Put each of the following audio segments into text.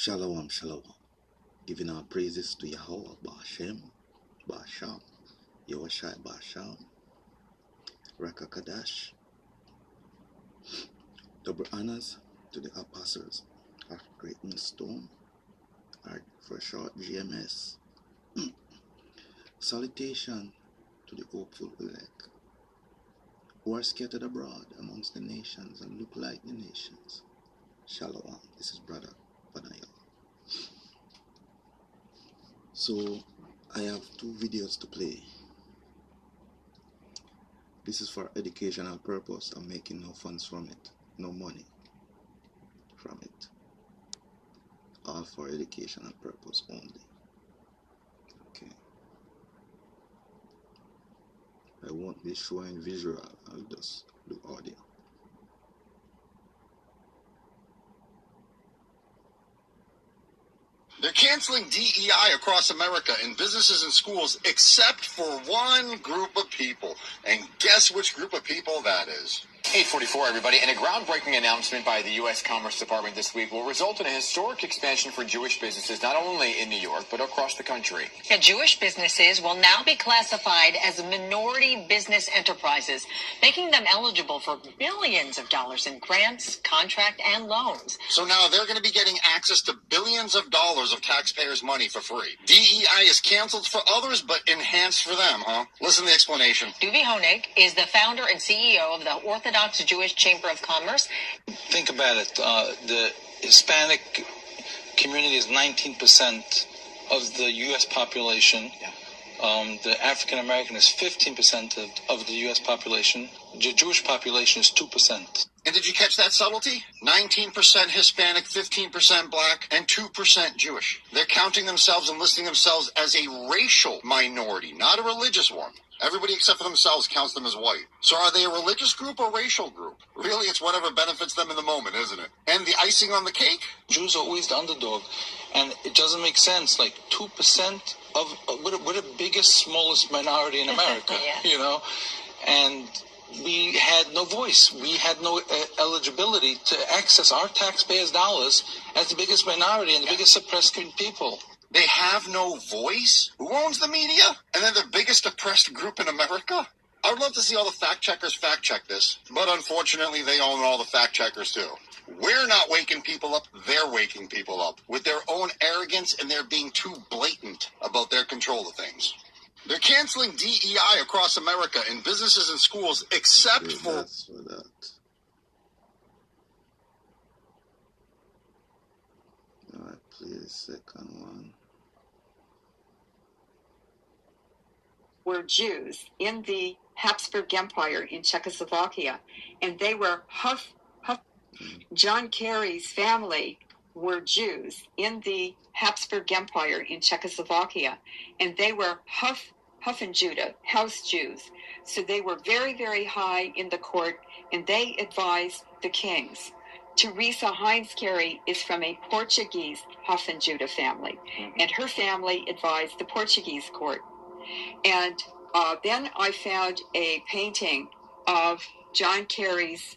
Shalom, shalom. Giving our praises to Yahweh, Ba'ashem, Ba'asham, Yahushai Ba'asham, Rakakadash. Double honors to the apostles of Great Millstone, or for short GMS. Salutation to the hopeful elect, who are scattered abroad amongst the nations and look like the nations. Shalom. This is Brother Panayal. So, I have two videos to play. This is for educational purpose. I'm making no funds from it. No money from it. All for educational purpose only. Okay. I won't be showing visual. I'll just do audio. They're canceling DEI across America in businesses and schools except for one group of people. And guess which group of people that is? 8:44, everybody. And a groundbreaking announcement by the U.S. Commerce Department this week will result in a historic expansion for Jewish businesses, not only in New York, but across the country. Yeah, Jewish businesses will now be classified as minority business enterprises, making them eligible for billions of dollars in grants, contract, and loans. So now they're going to be getting access to billions of dollars of taxpayers' money for free. DEI is canceled for others, but enhanced for them, huh? Listen to the explanation. Duvi Honig is the founder and CEO of the Orthodox Jewish Chamber of Commerce. Think about it. The Hispanic community is 19% of the U.S. population. The African American is 15% of the U.S. population. The Jewish population is 2%. And did you catch that subtlety? 19% Hispanic, 15% black, and 2% Jewish. They're counting themselves and listing themselves as a racial minority, not a religious one. Everybody except for themselves counts them as white. So are they a religious group or racial group? Really, it's whatever benefits them in the moment, isn't it? And the icing on the cake? Jews are always the underdog. And it doesn't make sense. Like 2% of, we're the biggest, smallest minority in America, Yeah. you know? And we had no voice. We had no eligibility to access our taxpayers' dollars as the biggest minority and the biggest suppressed people. They have no voice? Who owns the media? And they're the biggest oppressed group in America? I would love to see all the fact checkers fact check this, but unfortunately they own all the fact checkers too. We're not waking people up, they're waking people up with their own arrogance, and they're being too blatant about their control of things. They're canceling DEI across America in businesses and schools except for... That's for that. Alright, please, second one. Were Jews in the Habsburg Empire in Czechoslovakia, and they were John Kerry's family were Jews in the Habsburg Empire in Czechoslovakia, and they were Hohenjudah, house Jews. So they were very, very high in the court, and they advised the kings. Teresa Heinz Kerry is from a Portuguese Hohenjudah family, and her family advised the Portuguese court. And then I found a painting of John Kerry's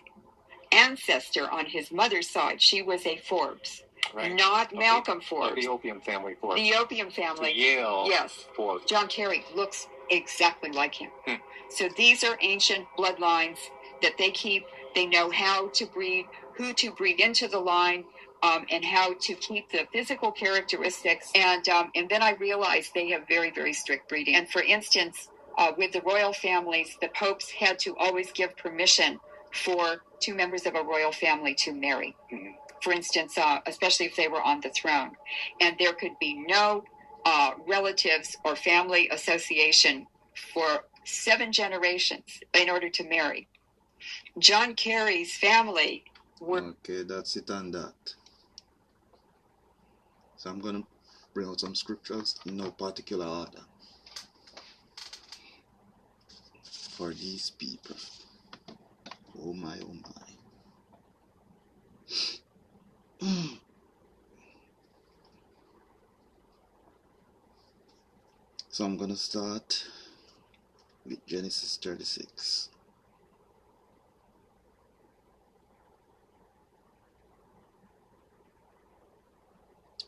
ancestor on his mother's side. She was a Forbes, not Malcolm Forbes. The Opium family Forbes. The Opium family. The Yale yes. Forbes. John Kerry looks exactly like him. So these are ancient bloodlines that they keep. They know how to breed, who to breed into the line, and how to keep the physical characteristics. And then I realized they have very, very strict breeding. And for instance, with the royal families, the popes had to always give permission for two members of a royal family to marry. For instance, especially if they were on the throne. And there could be no relatives or family association for 7 generations in order to marry. John Kerry's family were... Okay, that's it on that. So I'm going to bring out some scriptures in no particular order for these people. Oh my, oh my. So I'm going to start with Genesis 36.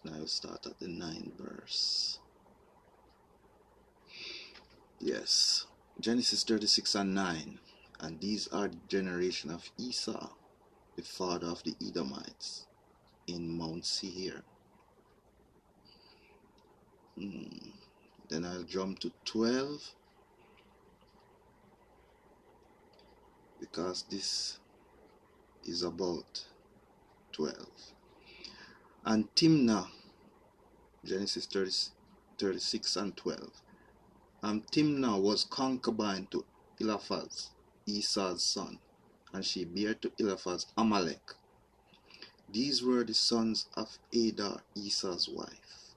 Now I'll start at the 9th verse. Yes, Genesis 36 and 9. And these are the generation of Esau, the father of the Edomites, in Mount Seir. Then I'll jump to 12, because this is about 12. And Timnah, Genesis 36 and 12. And Timnah was concubine to Eliphaz, Esau's son, and she bare to Eliphaz Amalek. These were the sons of Ada, Esau's wife.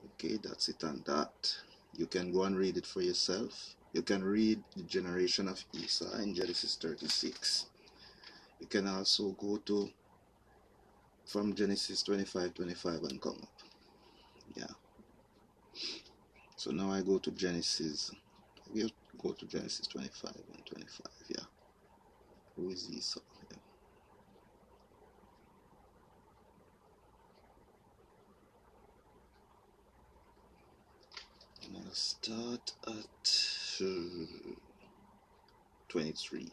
Okay, that's it on that. You can go and read it for yourself. You can read the generation of Esau in Genesis 36. You can also go to from Genesis 25 and come up. Yeah. So now I go to Genesis. We'll go to Genesis 25 and 25. Yeah. Who is Esau? Yeah. And I'll start at 22.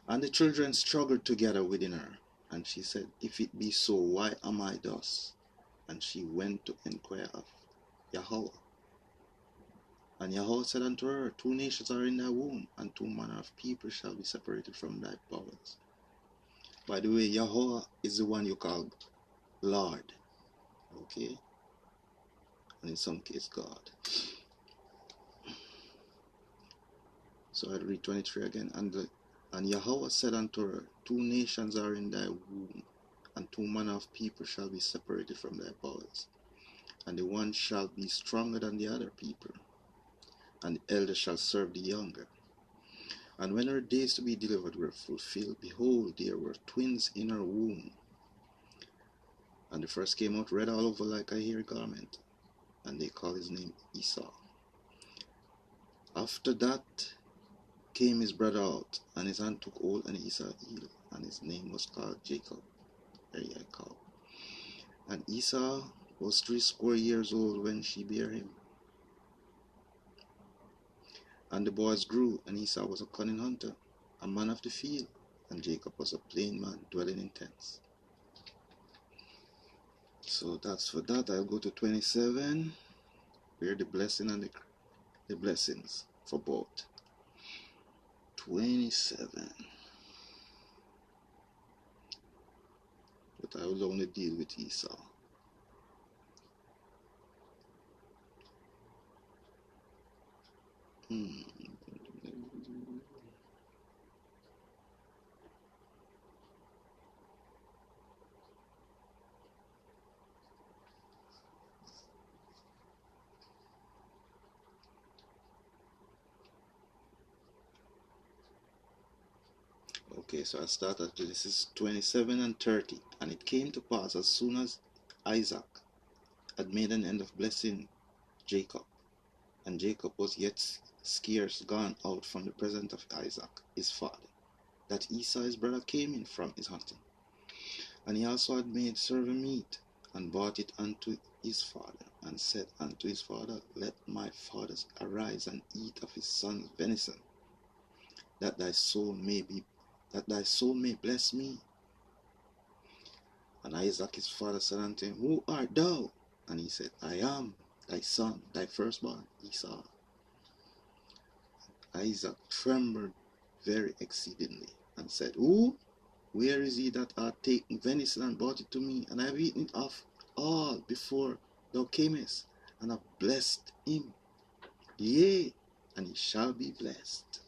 And the children struggled together within her, and she said, If it be so, why am I thus? And she went to inquire of Yahweh. And Yahweh said unto her, 2 nations are in thy womb, and 2 manner of people shall be separated from thy bowels. By the way, Yahweh is the one you call Lord. Okay? And in some case, God. So I'll read 23 again. And Yahweh said unto her, 2 nations are in thy womb, and 2 manner of people shall be separated from thy bowels. And the one shall be stronger than the other people, and the elder shall serve the younger. And when her days to be delivered were fulfilled, behold, there were twins in her womb. And the first came out red all over like a hair garment, and they called his name Esau. After that came his brother out, and his hand took hold, and Esau healed, and his name was called Jacob. And Esau was 80 years old when she bare him. And the boys grew, and Esau was a cunning hunter, a man of the field, and Jacob was a plain man, dwelling in tents. So that's for that. I'll go to 27, where the blessing and the blessings for both. 27. But I will only deal with Esau. Okay, so I start at Genesis 27 and 30. And it came to pass, as soon as Isaac had made an end of blessing Jacob, and Jacob was yet scarce gone out from the presence of Isaac his father, that Esau his brother came in from his hunting. And he also had made serving meat, and brought it unto his father, and said unto his father, Let my fathers arise and eat of his son's venison, that thy soul may bless me. And Isaac his father said unto him, Who art thou? And he said, I am thy son, thy firstborn, Esau. Isaac trembled very exceedingly, and said, Where is he that hath taken venison and brought it to me? And I have eaten it of all before thou camest, and have blessed him. Yea, and he shall be blessed.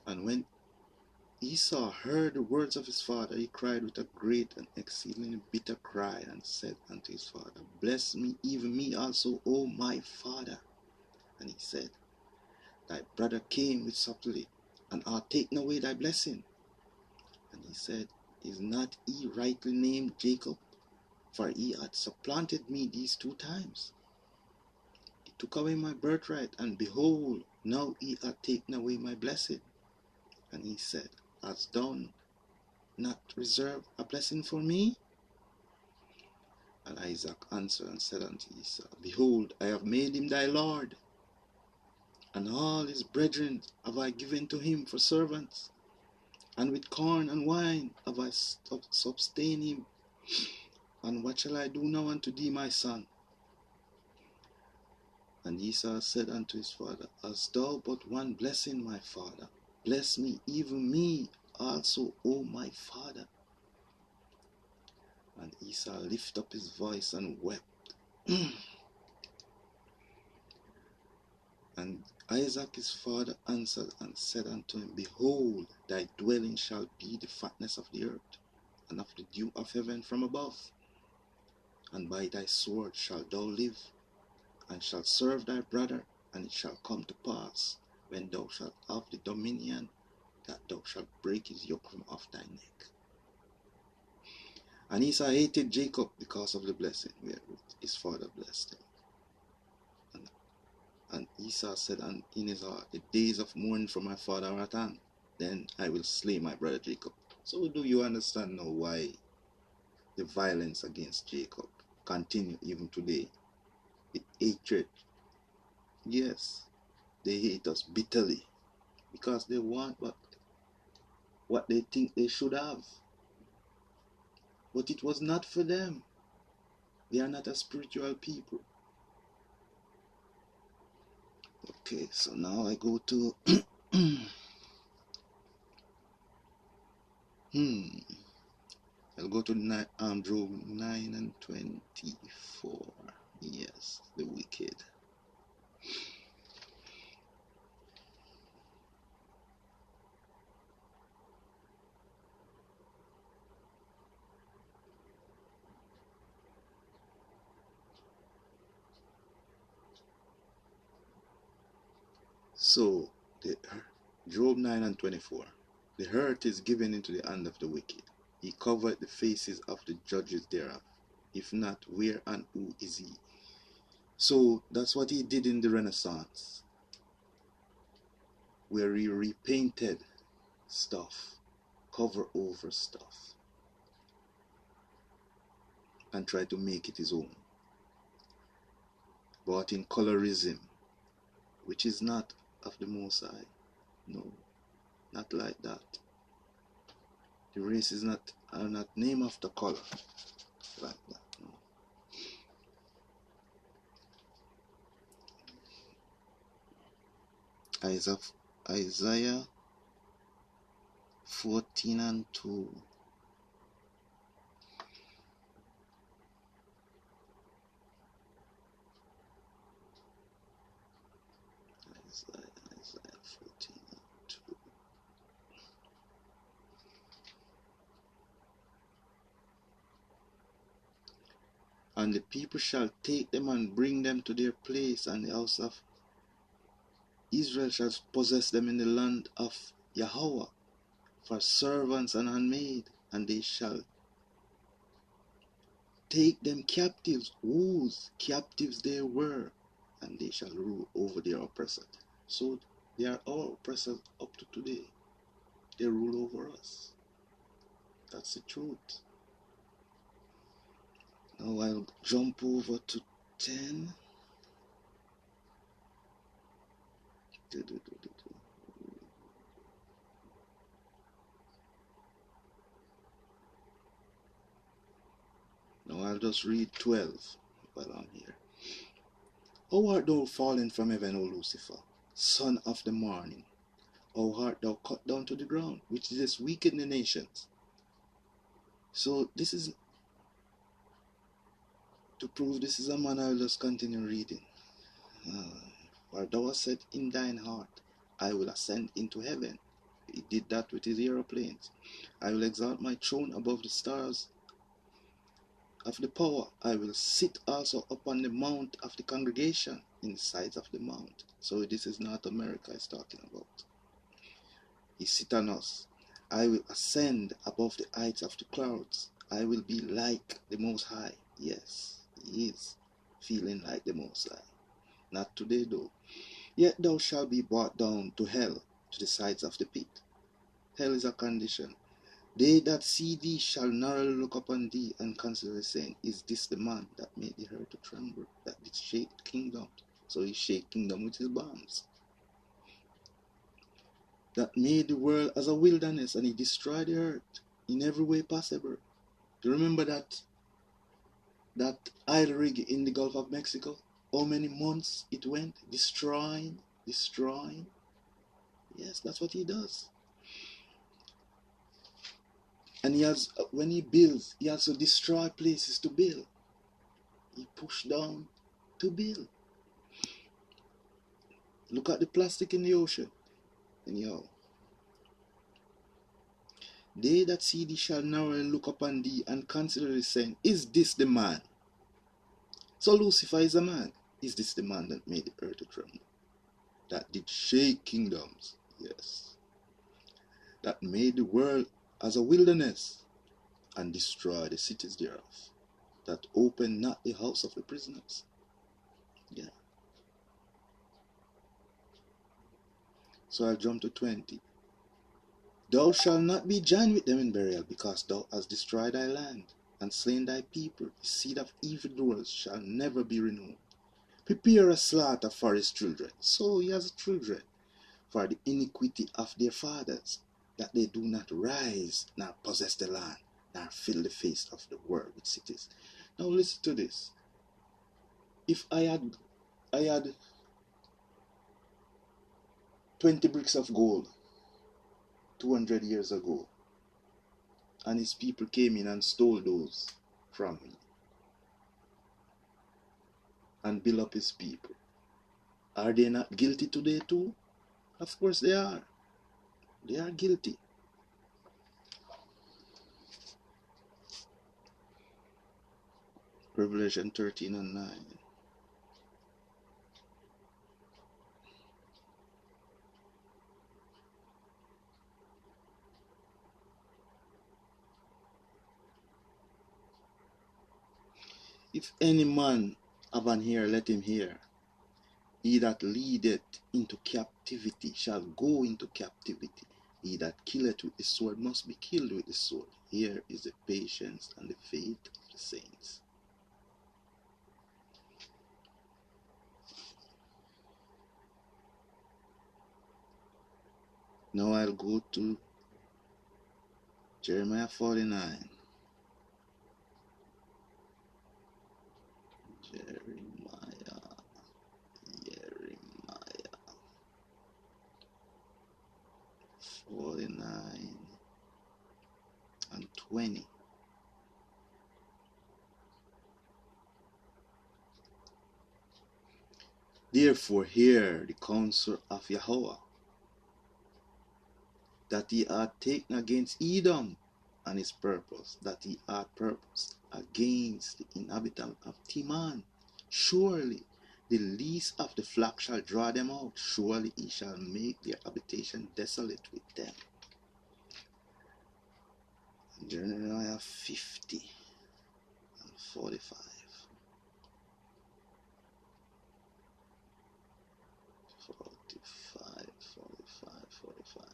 And when Esau heard the words of his father, he cried with a great and exceedingly bitter cry, and said unto his father, Bless me, even me also, O my father. And he said, Thy brother came with subtlety, and hath taken away thy blessing. And he said, Is not he rightly named Jacob? For he hath supplanted me these 2 times. He took away my birthright, and behold, now he hath taken away my blessing. And he said, Hast done not reserve a blessing for me? And Isaac answered and said unto Esau, Behold, I have made him thy lord, and all his brethren have I given to him for servants, and with corn and wine have I sustained him. And what shall I do now unto thee, my son? And Esau said unto his father, Hast thou but one blessing, my father? Bless me, even me also, O my father. And Esau lifted up his voice and wept. And Isaac his father answered and said unto him, Behold, thy dwelling shall be the fatness of the earth, and of the dew of heaven from above. And by thy sword shalt thou live, and shalt serve thy brother. And it shall come to pass, when thou shalt have the dominion, that thou shalt break his yoke from off thy neck. And Esau hated Jacob because of the blessing wherewith his father blessed him. And Esau said in his heart, The days of mourning for my father are at hand. Then I will slay my brother Jacob. So do you understand now why the violence against Jacob continue even today? The hatred. Yes, they hate us bitterly because they want what they think they should have. But it was not for them. They are not a spiritual people. Okay, so now I go to I'll go to Job 9 and 24. Yes, the wicked. So, Job 9 and 24. The earth is given into the hand of the wicked. He covered the faces of the judges thereof. If not, where and who is he? So, that's what he did in the Renaissance, where he repainted stuff, cover over stuff, and tried to make it his own. But in colorism, which is not of the Most High. No, not like that. The race is are not named after color like that. No. Isaiah 14 and 2. Isaiah 14 and 2. And the people shall take them and bring them to their place, and the house of Israel shall possess them in the land of Yahweh for servants and handmaid, and they shall take them captives, whose captives they were, and they shall rule over their oppressors. So they are our oppressors up to today. They rule over us. That's the truth. Now I'll jump over to 10. Now I'll just read 12 while I'm here. How art thou fallen from heaven, O Lucifer, son of the morning? How art thou cut down to the ground, which is wicked in the nations? So this is to prove this is a man. I'll just continue reading. For thou hast said in thine heart, I will ascend into heaven. He did that with his aeroplanes. I will exalt my throne above the stars of the power. I will sit also upon the mount of the congregation, in the sides of the mount. So this is North America he's talking about. He sit on us. I will ascend above the heights of the clouds. I will be like the Most High. Yes, he is feeling like the Most High. Not today though. Yet thou shalt be brought down to hell, to the sides of the pit. Hell is a condition. They that see thee shall narrowly look upon thee and consider, saying, is this the man that made the earth to tremble, that did shake the kingdom? So he shake kingdom with his bombs. That made the world as a wilderness, and he destroyed the earth in every way possible. Do you remember that oil rig in the Gulf of Mexico? How many months it went? Destroying. Yes, that's what he does. And he has, when he builds, he also destroy places to build. He push down to build. Look at the plastic in the ocean. Anyhow, they that see thee shall narrowly look upon thee and consider thee, saying, is this the man? So Lucifer is a man. Is this the man that made the earth to tremble? That did shake kingdoms? Yes. That made the world as a wilderness and destroy the cities thereof. That opened not the house of the prisoners. Yeah. So I'll jump to 20. Thou shalt not be joined with them in burial, because thou hast destroyed thy land, and slain thy people. The seed of evildoers shall never be renewed. Prepare a slaughter for his children. So he has children, for the iniquity of their fathers, that they do not rise, nor possess the land, nor fill the face of the world with cities. Now listen to this. If I had 20 bricks of gold 200 years ago, and his people came in and stole those from me and built up his people, are they not guilty today too? Of course they are. They are guilty. Revelation 13 and 9. If any man have an ear, let him hear. He that leadeth into captivity shall go into captivity. He that killeth with the sword must be killed with the sword. Here is the patience and the faith of the saints. Now I'll go to Jeremiah 49. Jeremiah 49 and 20. Therefore hear the counsel of Yahweh, that he hath taken against Edom and his purpose, that he hath purposed against the inhabitant of Teman. Surely the least of the flock shall draw them out. Surely he shall make their habitation desolate with them. Jeremiah 50 and 45. 45.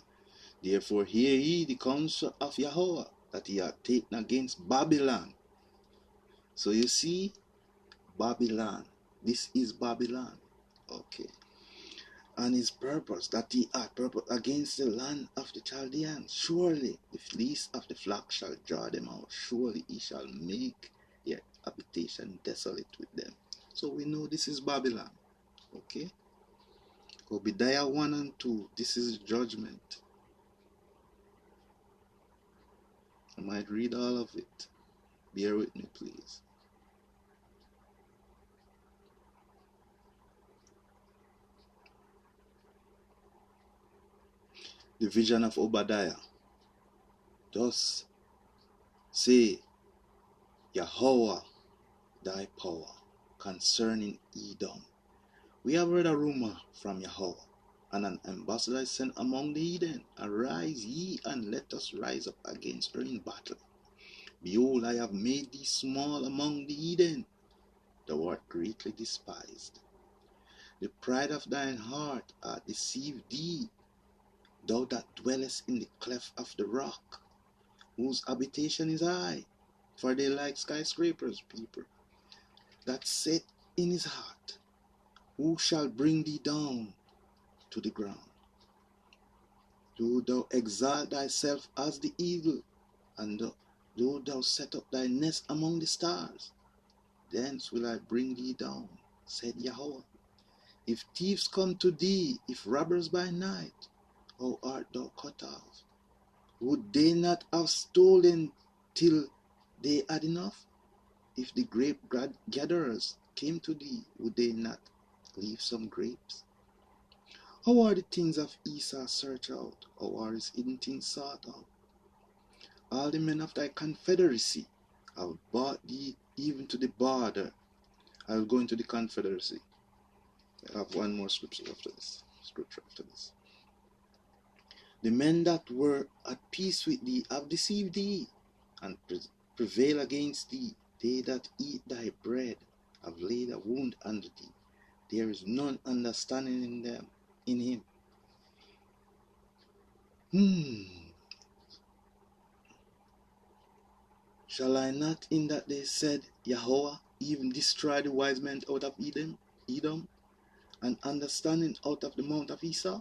Therefore hear ye the counsel of Yahweh, that he hath taken against Babylon. So you see, Babylon. This is Babylon. Okay. And his purpose, that he hath purpose against the land of the Chaldeans. Surely the least of the flock shall draw them out. Surely he shall make their habitation desolate with them. So we know this is Babylon. Okay. Obadiah 1 and 2. This is judgment. I might read all of it. Bear with me, please. The vision of Obadiah. Thus say Yahweh thy power concerning Edom. We have heard a rumor from Yahweh, and an ambassador is sent among the heathen. Arise ye, and let us rise up against her in battle. Behold, I have made thee small among the heathen. Thou art greatly despised. The pride of thine heart hath deceived thee, thou that dwellest in the cleft of the rock. whose habitation is high, for they like skyscrapers, people, that said in his heart, who shall bring thee down to the ground? Do thou exalt thyself as the eagle, and do thou set up thy nest among the stars? Thence will I bring thee down, said Yahweh. If thieves come to thee, if robbers by night, how art thou cut off? Would they not have stolen till they had enough? If the grape gatherers came to thee, would they not leave some grapes? How are the things of Esau searched out? How are his hidden things sought out? All the men of thy confederacy have brought thee even to the border. I will go into the confederacy. I have one more scripture after this. The men that were at peace with thee have deceived thee, and prevail against thee. They that eat thy bread have laid a wound under thee. There is none understanding in him. Shall I not in that day, said Yahweh, even destroy the wise men out of Edom, and understanding out of the mount of Esau?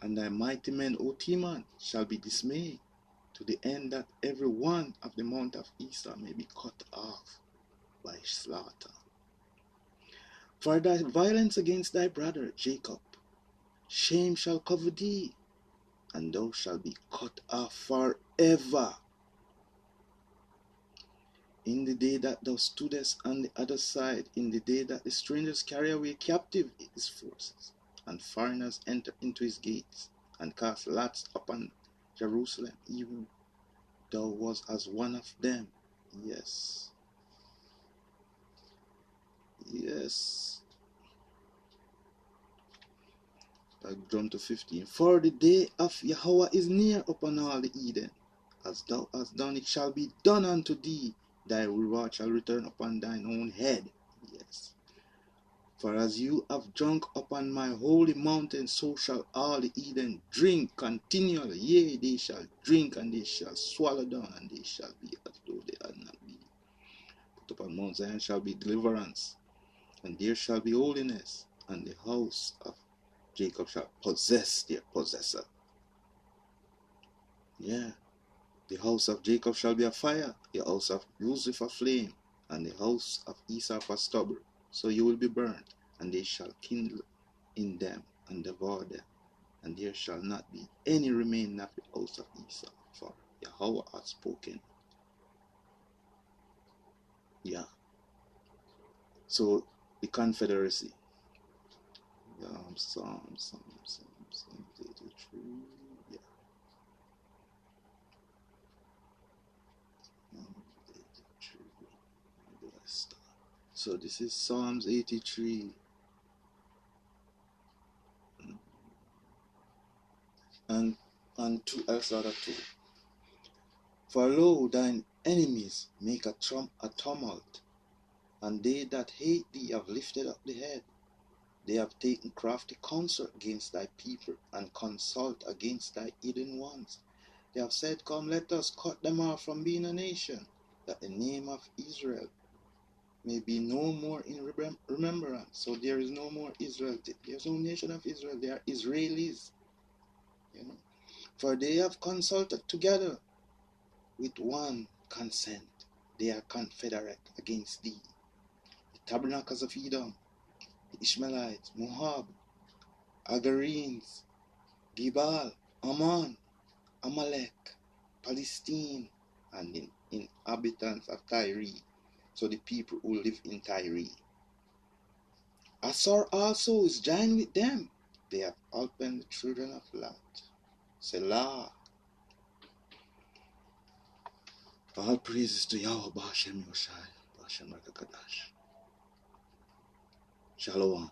And thy mighty men, O Teman, shall be dismayed, to the end that every one of the mount of Esau may be cut off by slaughter. For thy violence against thy brother Jacob, shame shall cover thee, and thou shalt be cut off forever. In the day that thou stoodest on the other side, in the day that the strangers carry away captive his forces, and foreigners enter into his gates, and cast lots upon Jerusalem, even thou was as one of them. Yes. I jump to 15. For the day of Yahweh is near upon all the Eden. As thou hast done, it shall be done unto thee. Thy reward shall return upon thine own head. Yes. For as you have drunk upon my holy mountain, so shall all the Eden drink continually. Yea, they shall drink, and they shall swallow down, and they shall be as though they had not been. Put upon Mount Zion shall be deliverance, and there shall be holiness, and the house of Jacob shall possess their possessor. Yeah. The house of Jacob shall be a fire, the house of Joseph a flame, and the house of Esau a stubble. So you will be burnt, and they shall kindle in them and devour them, and there shall not be any remaining of the house of Esau, for Yahweh hath spoken. Yeah. So the confederacy. Psalm 83. Yeah. 83. Where did I start? So this is Psalms 83. And 2, I'll start at 2. For lo, thine enemies make a tumult, and they that hate thee have lifted up the head. They have taken crafty counsel against thy people, and consult against thy hidden ones. They have said, come, let us cut them off from being a nation, that the name of Israel may be no more in remembrance. So there is no more Israel. There is no nation of Israel. They are Israelis. For they have consulted together with one consent. They are confederate against thee. The tabernacles of Edom, the Ishmaelites, Moab, Agarenes, Gebal, Ammon, Amalek, Palestine, and the inhabitants of Tyre. So the people who live in Tyre. Assur also is joined with them. They have opened the children of Lot. Selah. All praises to Yahweh, Bashem Yoshai, Bashem Rakakadash. Shalom.